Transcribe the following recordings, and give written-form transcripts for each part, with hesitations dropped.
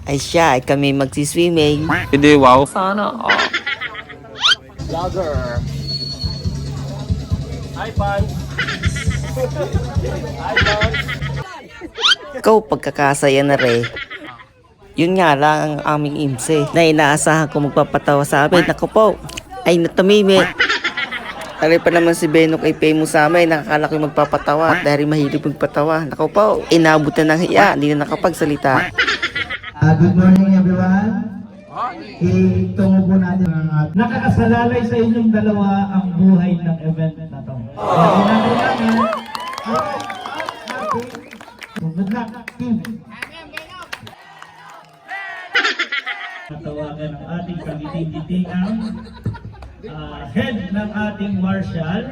ay siya ay kami magsiswimming. Hindi, wow. Sana all. Vlogger. Hi, fans. Hi, fans. Ikaw pagkakasaya na re. Yun nga lang ang aming imse na inaasahan ko magpapatawa sa amin. Naku po, ay natumimi. Tali pa naman si Benok ay famous sa amin. Nakakala ko magpapatawa dahil mahilig magpatawa. Naku po, inabot na ng hiya. Hindi na nakapagsalita. Good morning everyone. Itungo po natin ang nakakasalalay sa inyong dalawa ang buhay ng event na to. Good luck, team. Natawagan ang ating kagiting-gitingang head ng ating marshal.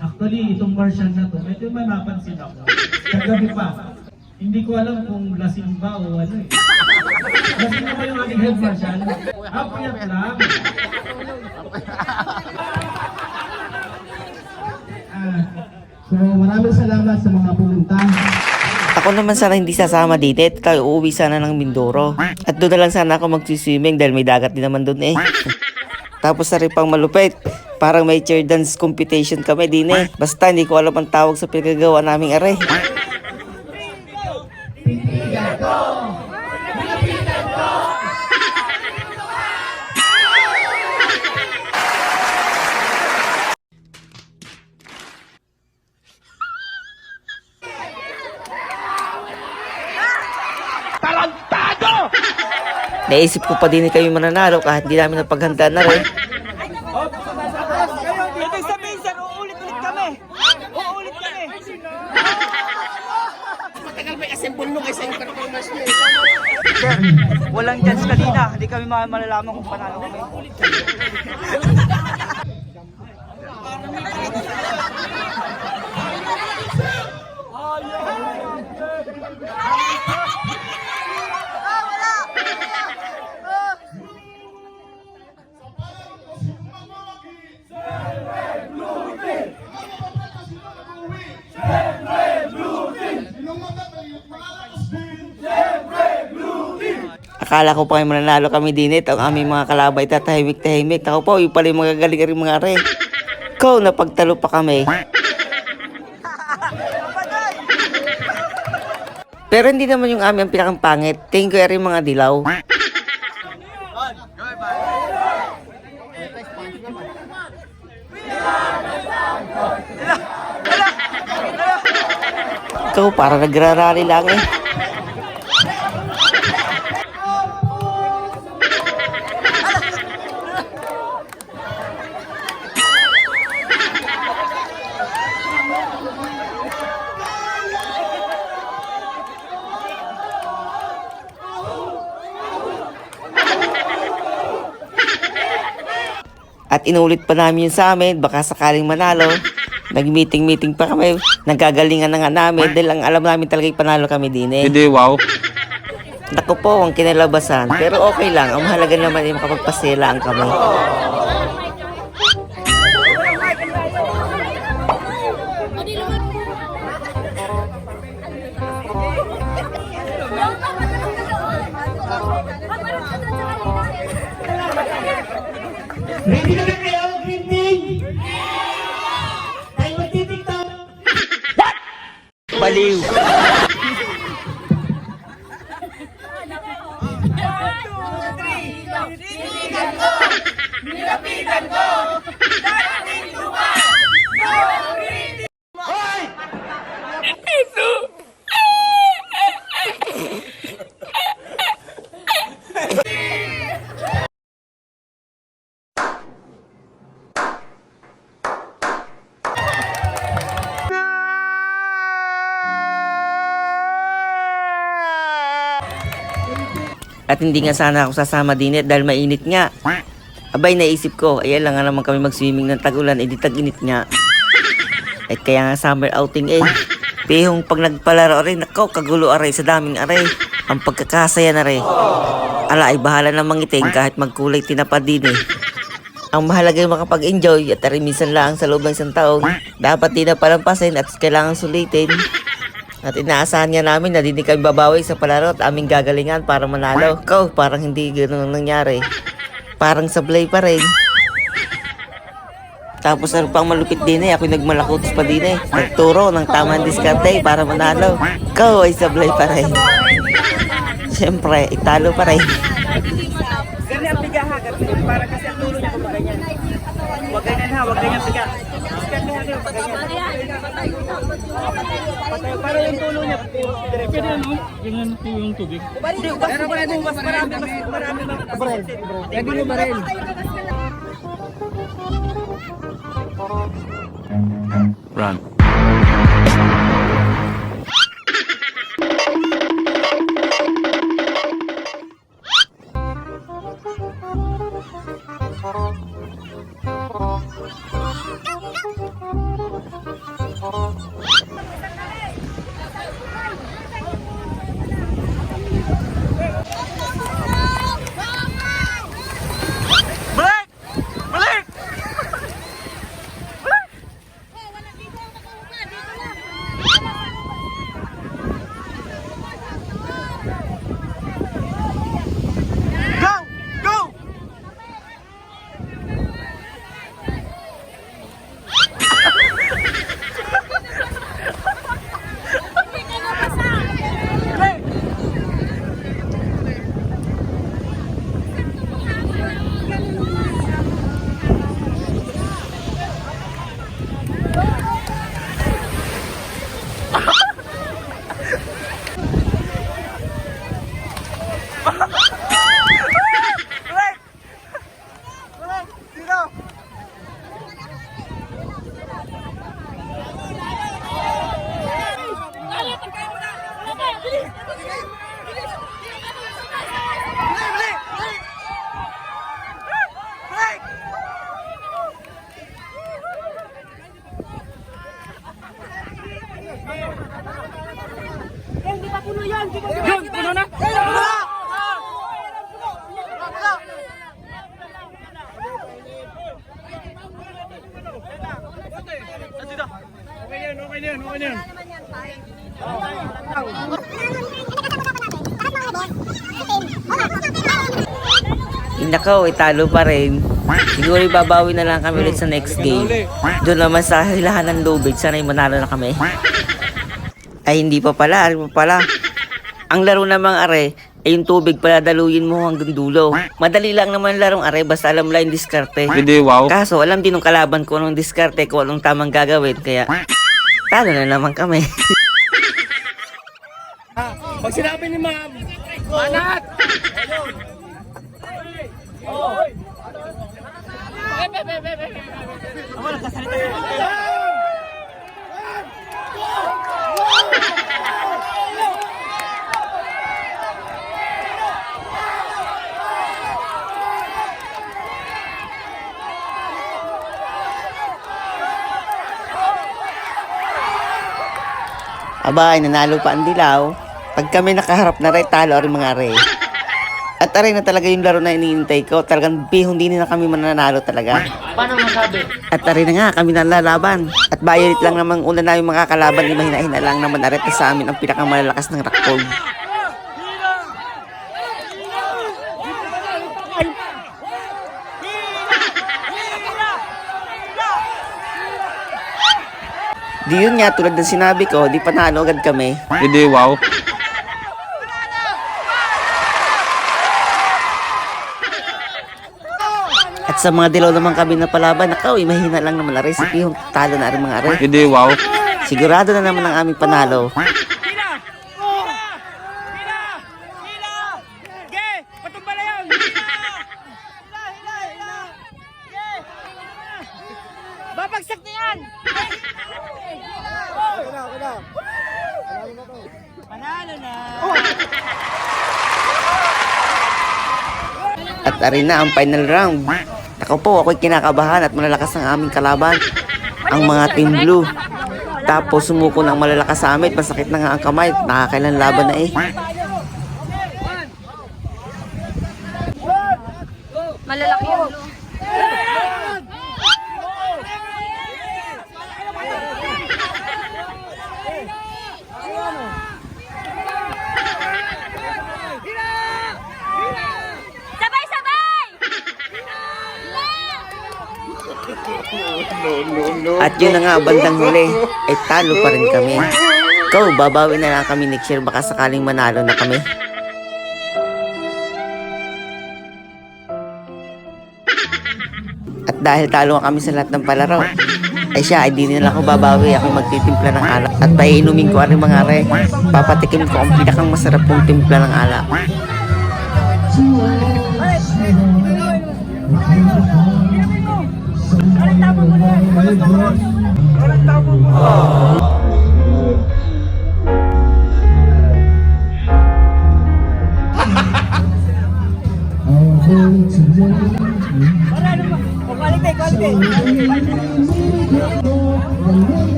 Actually, itong marshal na to, medyo manapansin ako. Kagabi pa, hindi ko alam kung lasing ba o ano eh. Lasing na ba yung ating head marshal? Puyat lang. So, maraming salamat sa mga pumunta. Ako naman sana hindi sasama dito at tayo uuwi sana ng Mindoro. At doon na lang sana ako magsiswimming dahil may dagat din naman doon eh. Tapos na rin pang malupit. Parang may chair dance competition kami din eh. Basta hindi ko alam ang tawag sa pinagagawa naming are. Naisip ko pa din kami mananalo kahit hindi namin napaghandaan na rin. Ibig sabihin, sir, uulit-ulit kami. Uulit kami. Matagal may assemble nung isa yung performance niya. Sir, walang chance kanina. Hindi kami malalaman kung panalo kami. Akala ko pa kayo mananalo kami din ito. Ang aming mga kalabay tatahimik-tahimik. Ako po, yung pala yung magagaling rin mga are. Ikaw, napagtalo pa kami. Pero hindi naman yung aming ang pinakang pangit. Tingin ko rin mga dilaw. Ikaw, para nagrarally lang eh. At inulit pa namin yun sa amin, baka sakaling manalo. Nag-meeting pa kami. Nagkagalingan na nga namin dahil ang alam namin talaga panalo kami din eh. Hindi, wow. Naku po, ang kinalabasan. Pero okay lang, ang mahalaga naman ay makapagpasilaan kami. Ready na ba kayo, Green Team? Tayo magtitiktok. Baliw! Nilapitan ko! Darating tuwa! At hindi nga sana ako sasama din dahil mainit nga. Abay, naisip ko, ayan lang nga naman kami mag-swimming ng tag-ulan, edi tag-init nga. At kaya nga summer outing eh. Pihong pag nagpalaro rin, nako, kagulo aray sa daming aray. Ang pagkakasaya na rin. Ala, ay bahala na mangiting kahit magkulay tinapad din eh. Ang mahalaga yung makapag-enjoy at minsan lang sa loob ng isang taon. Dapat di na palampasin at kailangan sulitin. At inaasahan niya namin na hindi kami babawi sa palaro at aming gagalingan para manalo. Ikaw, parang hindi gano'n nangyari. Parang sablay pa rin. Tapos ano pang malupit din ako nagmalakutos pa din nagturo ng tamang diskarte para manalo. Ikaw ay sablay pa rin. Siyempre, italo pa rin. Ganyan ang piga ha, kasi para kasi ang tulo niya kung ganyan. Huwag ganyan ha, huwag ganyan piga. Diskarte ha, pag ganyan. Para yung tulo niya, diretso. Ganyan po yung tubig. Pero marami. Pwede mo ba rin? Run. Yun, puno na! Nakaw, italo pa rin. Siguro ibabawi na lang kami ulit sa next game. Doon naman sa hilahan ng lubid, sana'y manalo na kami. Ay hindi pa pala, Ang laro namang are, ay yung tubig pala daluyin mo hanggang dulo. Madali lang naman larong are, basta alam lang yung diskarte. Hindi, wow. Kaso alam din ng kalaban ko anong diskarte, kung anong tamang gagawin, kaya talo na naman kami. Pag sinabi ni ma'am, manat! Abay, nanalo pa ang dilaw. Pag kami nakaharap na rin, talo rin mga re. At aray na talaga yung laro na iniintay ko. Talagang bihong din na kami mananalo talaga. Paano masabi? At aray na nga, kami nalalaban. At bayarit lang namang una na yung mga kalaban, mahina-hina lang naman arit sa amin ang pinakamalalakas ng rakpog. Di yun nga, tulad ng sinabi ko, di panalo agad kami. Hindi, wow. At sa mga dilaw naman kami na palaban, nakaw, mahina lang naman na recipe yung talo na rin mga are. Hindi, wow. Sigurado na naman ang aming panalo. Babagsak na yan! Panalo na! At arin na ang final round. Ako po, ako'y kinakabahan at malalakas ang aming kalaban. Ang mga Team Blue. Tapos sumuko ng malalakas sa amin. Masakit na nga ang kamay. Nakakailan laban na eh. Malalaki yung blue. At yun na nga, bandang huli, ay talo pa rin kami. Ikaw, babawi na lang kami next year, baka sakaling manalo na kami. At dahil talo kami sa lahat ng palaro, ay siya, ay di nila ako babawi. Ako magtitimpla ng alak. At paiinumin ko ang mga are. Papatikim ko ang pinakang masarap kong timpla ng alak.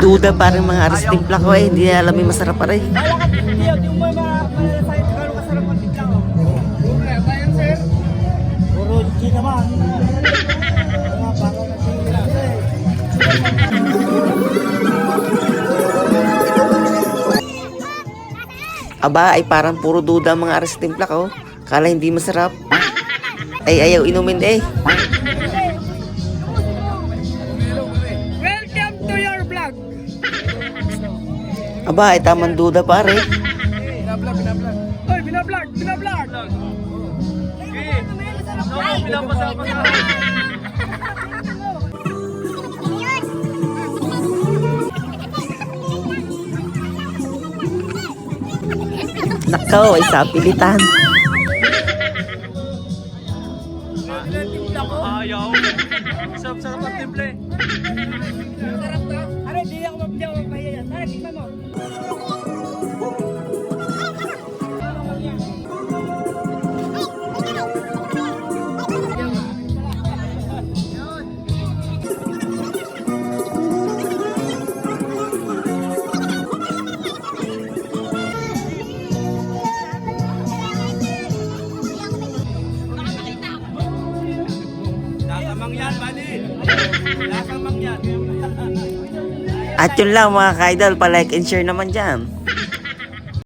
Duda pa rin mga aras timpla ko eh. Hindi na alam yung masarap pa rin. Aba ay parang puro duda ang mga aras timpla ko. Kala hindi masarap. Ay ayaw inumin eh. Welcome to your vlog. Aba ay tamang duda pare. Oy, binablog. Nakaw ay sa pilitan. Ayaw. Sarap ang timple. Ano, di ako mapahiya yan. Tara, tingnan mo. Lasamang yan, buddy. Lasamang yan. At yun lang mga ka-idol, pa-like and share naman dyan.